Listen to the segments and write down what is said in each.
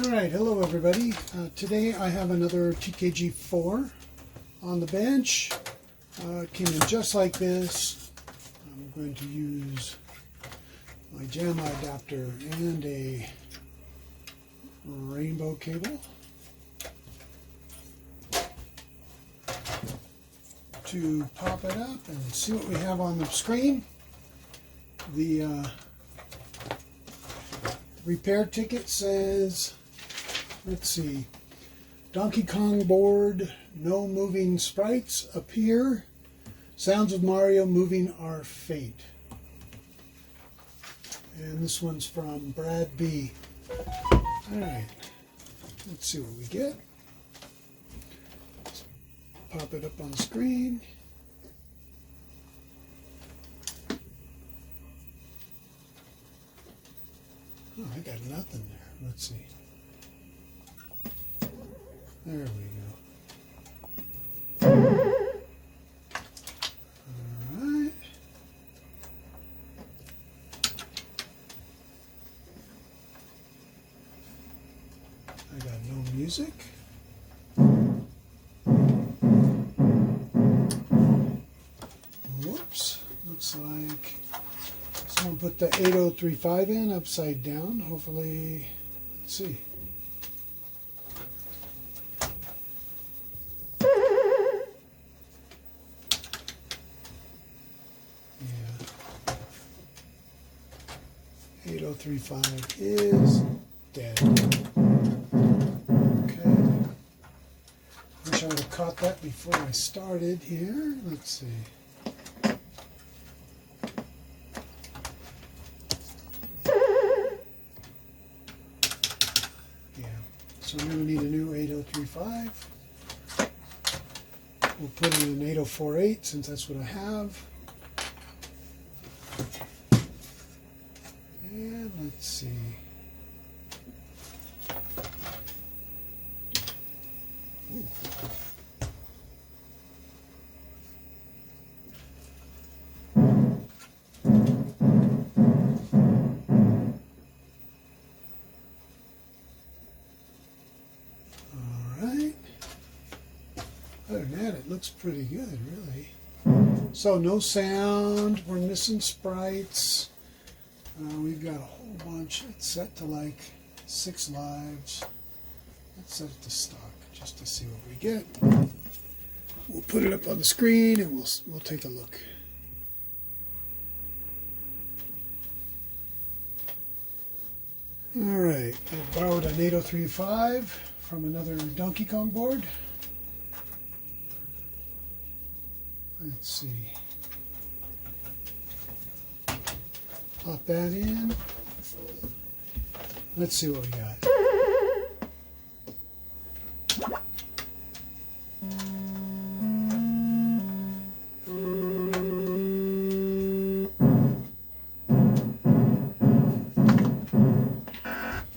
Alright, hello everybody. Today I have another TKG4 on the bench. It came in just like this. I'm going to use my JAMA adapter and a rainbow cable to pop it up and see what we have on the screen. The repair ticket says, let's see, Donkey Kong board, no moving sprites appear. Sounds of Mario moving our fate. And this one's from Brad B. Alright, let's see what we get. Let's pop it up on the screen. Oh, I got nothing there. Let's see. There we go. Alright. I got no music. Whoops. Looks like someone put the 8035 in upside down. Hopefully, let's see. Yeah. 8035 is dead. Okay. Wish I would have caught that before I started here. Let's see. So I'm going to need a new 8035. We'll put in an 8048 since that's what I have. And let's see. Ooh. Other than that, it looks pretty good, really. So no sound. We're missing sprites. We've got a whole bunch. It's set to like 6 lives. Let's set it to stock just to see what we get. We'll put it up on the screen and we'll take a look. All right, I borrowed an 8035 from another Donkey Kong board. Let's see. Pop that in. Let's see what we got.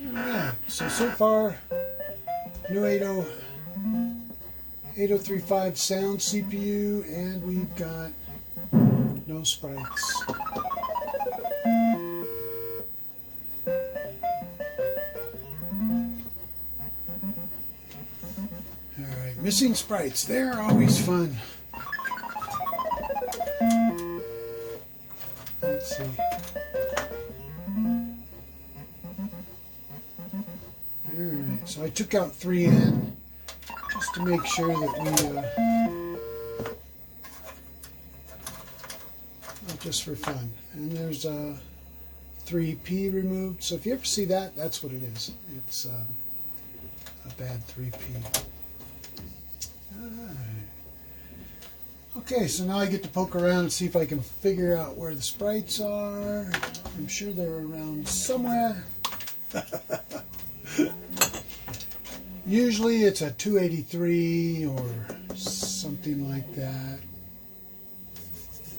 Alright, so far, new 8035 sound CPU, and we've got no sprites. Alright, missing sprites. They're always fun. Let's see. Alright, so I took out 3 in. Just to make sure that we, just for fun. And there's 3P removed. So if you ever see that, that's what it is. It's a bad 3P. Alright. Okay, so now I get to poke around and see if I can figure out where the sprites are. I'm sure they're around somewhere. Usually it's a 283 or something like that.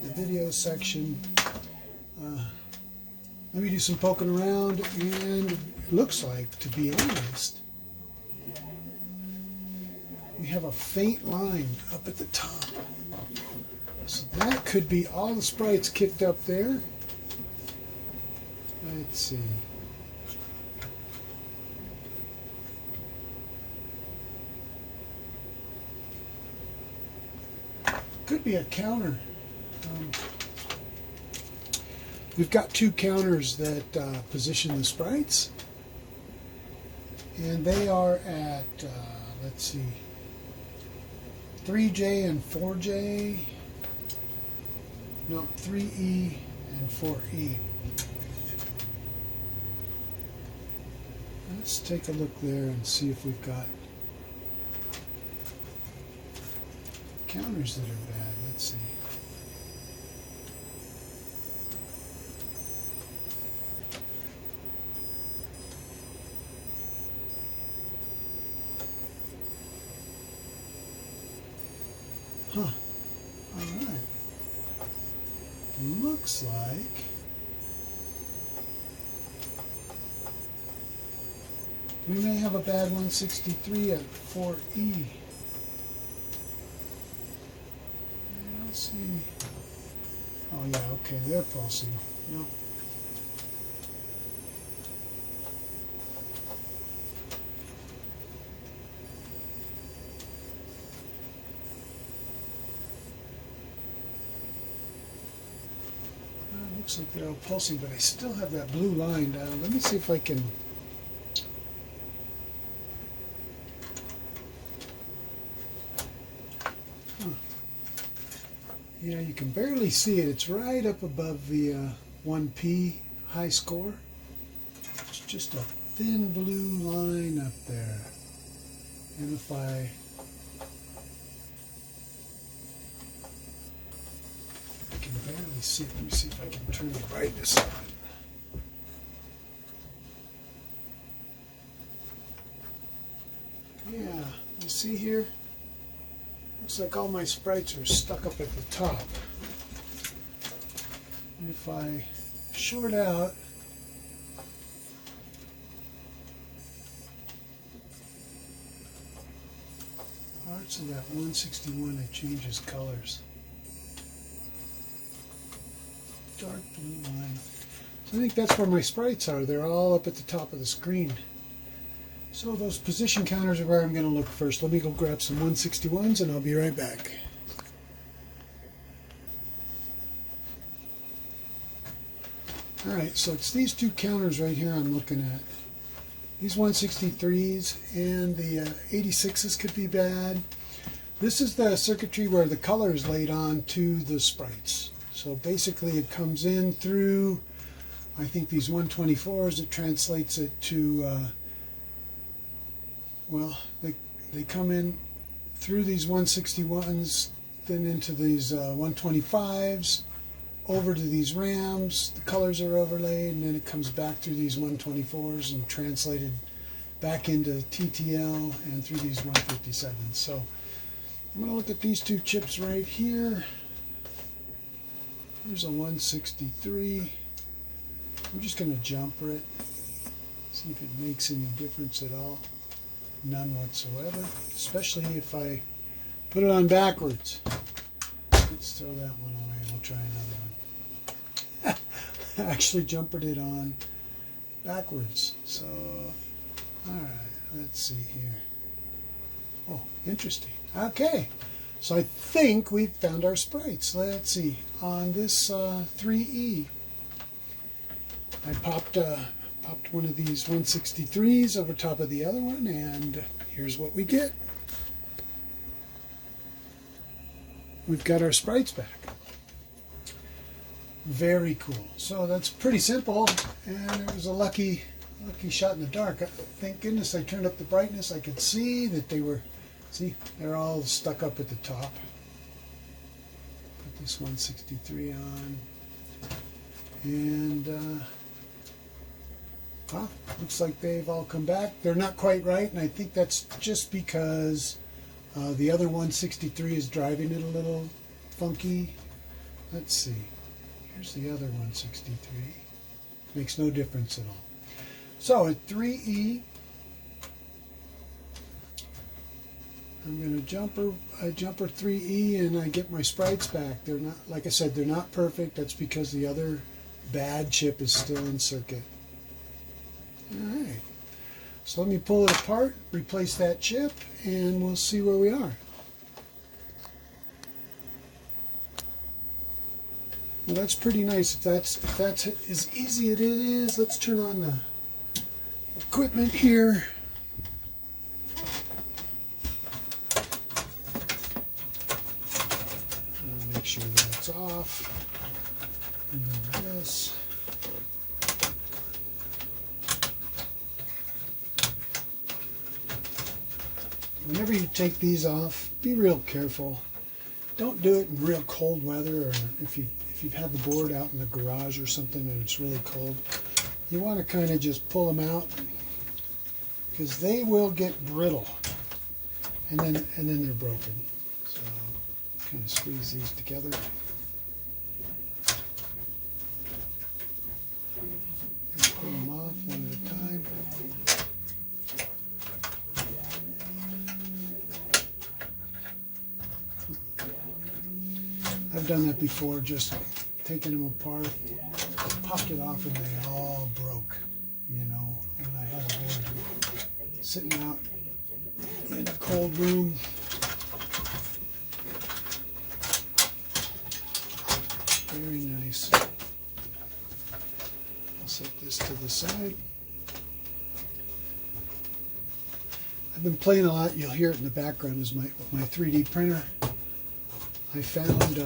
The video section. Let me do some poking around, and it looks like, to be honest, we have a faint line up at the top. So that could be all the sprites kicked up there. Let's see. could be a counter. We've got two counters that position the sprites, and they are at, let's see, 3J and 4J, no, 3E and 4E. Let's take a look there and see if we've got counters that are bad. Let's see. Huh. All right. Looks like we may have a bad 163 at 4E. I don't see any. Oh yeah, okay, they're pulsing. No. Looks like they're all pulsing, but I still have that blue line down. Let me see if I can. Huh. Yeah, you can barely see it. It's right up above the 1P high score. It's just a thin blue line up there. And if I can barely see it. Let me see if I can turn the brightness on. Yeah, you see here? Looks like all my sprites are stuck up at the top. And if I short out, parts of that 161, it changes colors. Dark blue line. So I think that's where my sprites are. They're all up at the top of the screen. So those position counters are where I'm going to look first. Let me go grab some 161s and I'll be right back. Alright, so it's these two counters right here I'm looking at. These 163s and the 86s could be bad. This is the circuitry where the color is laid on to the sprites. So basically it comes in through, I think, these 124s. It translates it to, well, they come in through these 161s, then into these 125s, over to these RAMs. The colors are overlaid, and then it comes back through these 124s and translated back into TTL and through these 157s. So I'm going to look at these two chips right here. Here's a 163. I'm just going to jumper it, see if it makes any difference at all. None whatsoever, especially if I put it on backwards. Let's throw that one away. We'll try another one. I actually jumpered it on backwards. So, alright, let's see here. Oh, interesting. Okay. So I think we've found our sprites. Let's see. On this 3E, I popped one of these 163s over top of the other one, and here's what we get. We've got our sprites back. Very cool. So that's pretty simple, and it was a lucky shot in the dark. Thank goodness I turned up the brightness. I could see that they were. See, they're all stuck up at the top. Put this 163 on. And, looks like they've all come back. They're not quite right, and I think that's just because the other 163 is driving it a little funky. Let's see. Here's the other 163. Makes no difference at all. So at 3E, I'm going to jumper 3E, and I get my sprites back. They're not, like I said, they're not perfect. That's because the other bad chip is still in circuit. Alright, so let me pull it apart, replace that chip, and we'll see where we are. Well, that's pretty nice. If that's as easy as it is, let's turn on the equipment here. Make sure that's off. And then this. Whenever you take these off, be real careful. Don't do it in real cold weather, or if you've had the board out in the garage or something and it's really cold. You want to kind of just pull them out because they will get brittle, and then they're broken. So kind of squeeze these together. And pull them off one at a time. I've done that before, just taking them apart, popped it off, and they all broke, you know. And I had a board sitting out in a cold room. Very nice. I'll set this to the side. I've been playing a lot. You'll hear it in the background is my 3D printer. I found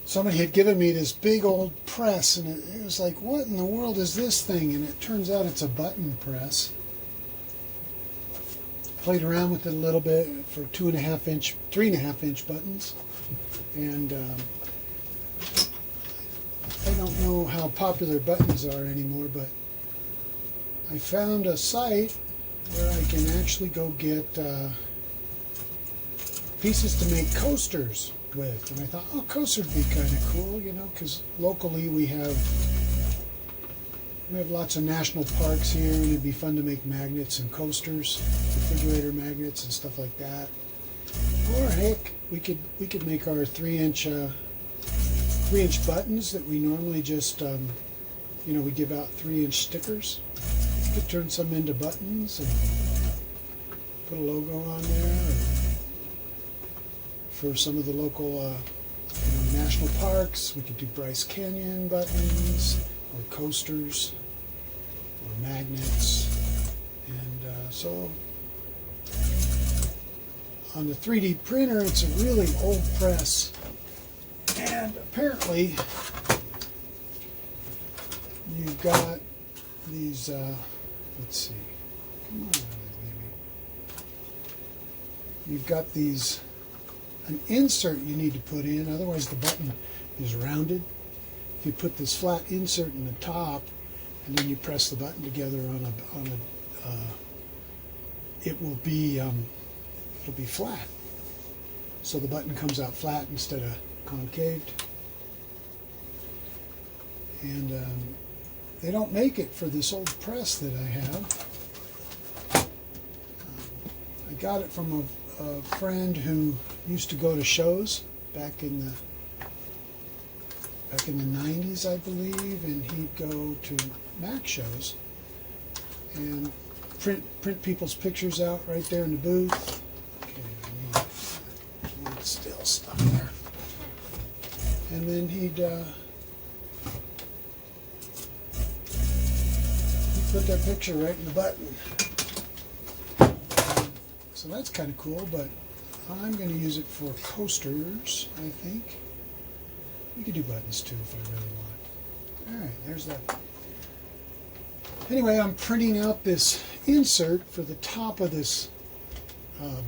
somebody had given me this big old press, and it was like, what in the world is this thing? And it turns out it's a button press. Played around with it a little bit for 2.5 inch, 3.5 inch buttons, and I don't know how popular buttons are anymore, but I found a site where I can actually go get pieces to make coasters with, and I thought, oh, coaster would be kind of cool, you know, because locally we have lots of national parks here, and it'd be fun to make magnets and coasters, refrigerator magnets and stuff like that. Or heck, we could make our 3-inch buttons that we normally just you know, we give out 3-inch stickers. We could turn some into buttons and put a logo on there. For some of the local you know, national parks, we could do Bryce Canyon buttons, or coasters, or magnets. And so on the 3D printer, it's a really old press, and apparently you've got these let's see, come on, baby. You've got these, an insert you need to put in, otherwise the button is rounded. If you put this flat insert in the top, and then you press the button together on a it will be it'll be flat. So the button comes out flat instead of concaved. And they don't make it for this old press that I have. I got it from a friend who used to go to shows back in the 90s, I believe, and he'd go to Mac shows and print people's pictures out right there in the booth. Okay, I need still stuff there. And then he'd put that picture right in the button. So that's kind of cool, but I'm going to use it for coasters, I think. We could do buttons too if I really want. Alright, there's that. Anyway, I'm printing out this insert for the top of this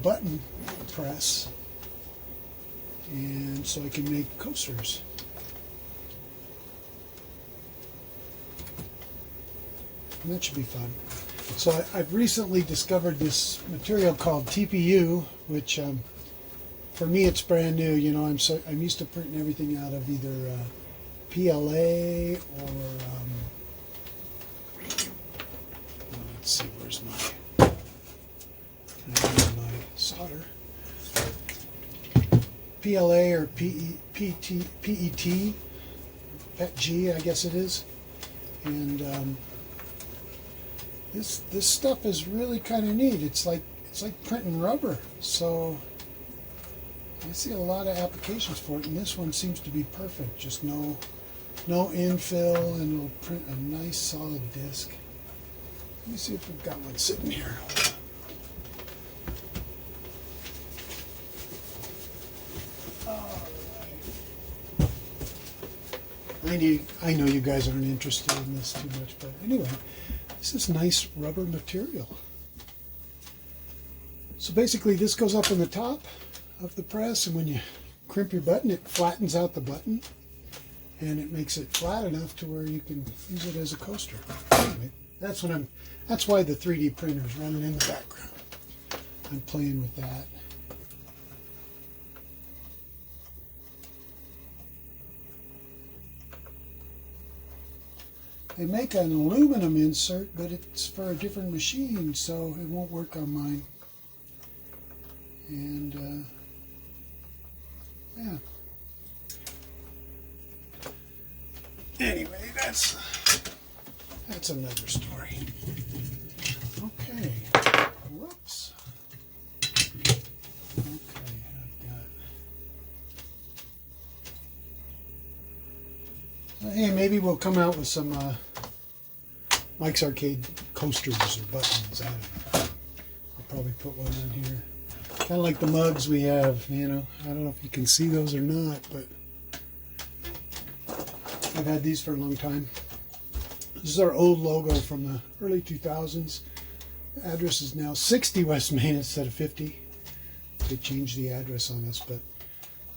button press, and so I can make coasters. And that should be fun. So I've recently discovered this material called TPU, which for me it's brand new. You know, I'm used to printing everything out of either PLA or let's see, where's my solder? PLA or PET, PET-G, I guess it is, and this stuff is really kind of neat. It's like printing rubber. So I see a lot of applications for it, and this one seems to be perfect. Just no infill, and it'll print a nice solid disc. Let me see if we've got one sitting here. I know you guys aren't interested in this too much, but anyway, this is nice rubber material. So basically this goes up in the top of the press, and when you crimp your button, it flattens out the button, and it makes it flat enough to where you can use it as a coaster. Anyway, that's why the 3D printer is running in the background. I'm playing with that. They make an aluminum insert, but it's for a different machine, so it won't work on mine. And yeah. Anyway, that's another story. Okay. Whoops. Okay, I've got. Hey, maybe we'll come out with some Mike's Arcade coasters or buttons. I don't know. I'll probably put one on here. Kind of like the mugs we have, you know. I don't know if you can see those or not, but I've had these for a long time. This is our old logo from the early 2000s. The address is now 60 West Main instead of 50. They changed the address on us, but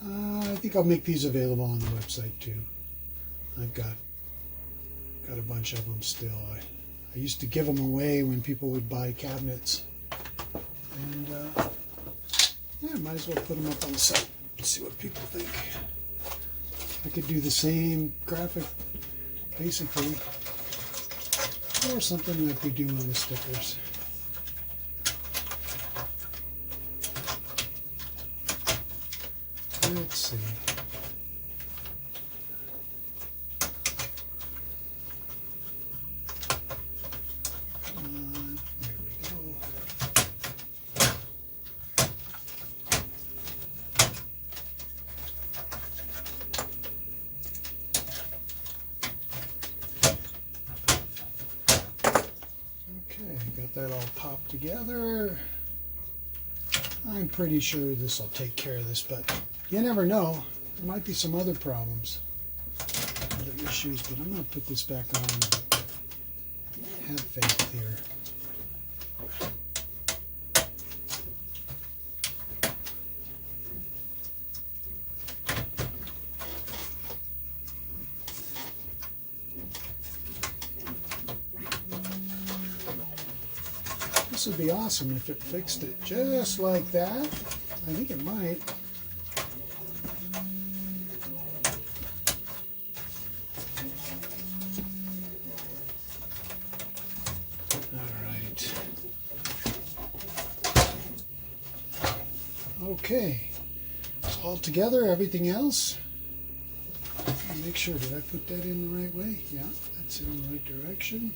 I think I'll make these available on the website too. I've got a bunch of them still. I used to give them away when people would buy cabinets, and yeah, might as well put them up on the site and see what people think. I could do the same graphic, basically, or something like we do on the stickers. Let's see. There we go. Okay, got that all popped together. I'm pretty sure this will take care of this, but you never know. There might be some other problems, other issues, but I'm going to put this back on. Have faith here. This would be awesome if it fixed it just like that. I think it might. Okay, all together, everything else. Make sure, did I put that in the right way? Yeah, that's in the right direction.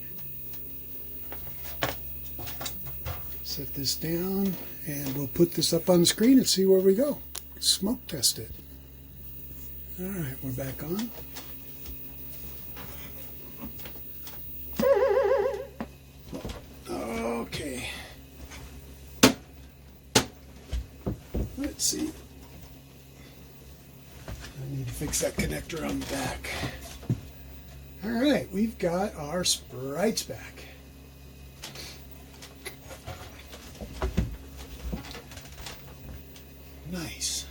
Set this down, and we'll put this up on the screen and see where we go. Smoke test it. All right, we're back on. Okay. Let's see. I need to fix that connector on the back. All right, we've got our Sprites back. Nice.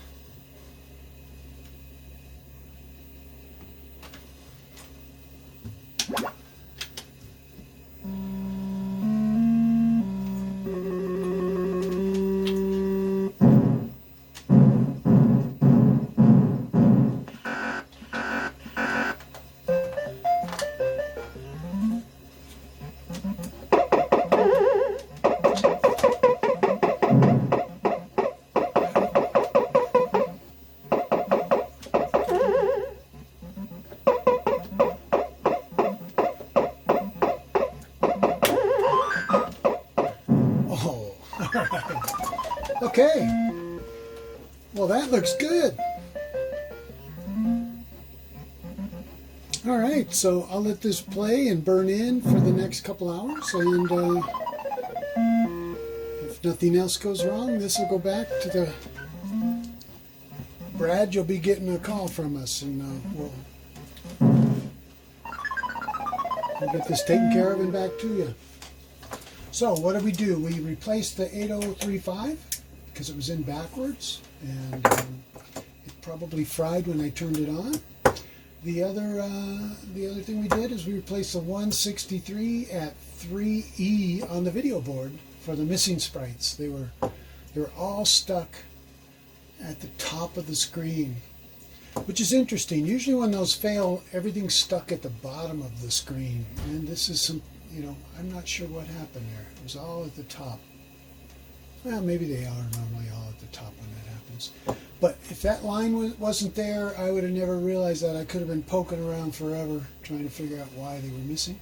Okay, Well, that looks good. All right, so I'll let this play and burn in for the next couple hours, and if nothing else goes wrong, this will go back to the Brad. You'll be getting a call from us, and we'll get this taken care of and back to you. So what do? We replaced the 8035 because it was in backwards, and it probably fried when I turned it on. The other thing we did is we replaced the 163 at 3E on the video board for the missing sprites. They were all stuck at the top of the screen, which is interesting. Usually when those fail, everything's stuck at the bottom of the screen, and this is some, I'm not sure what happened there. It was all at the top. Well, maybe they are normally all at the top when that happens. But if that line wasn't there, I would have never realized that. I could have been poking around forever trying to figure out why they were missing.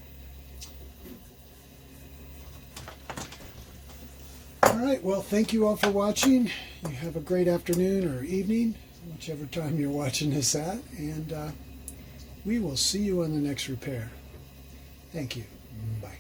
All right, well, thank you all for watching. You have a great afternoon or evening, whichever time you're watching this at, and we will see you on the next repair. Thank you. Bye.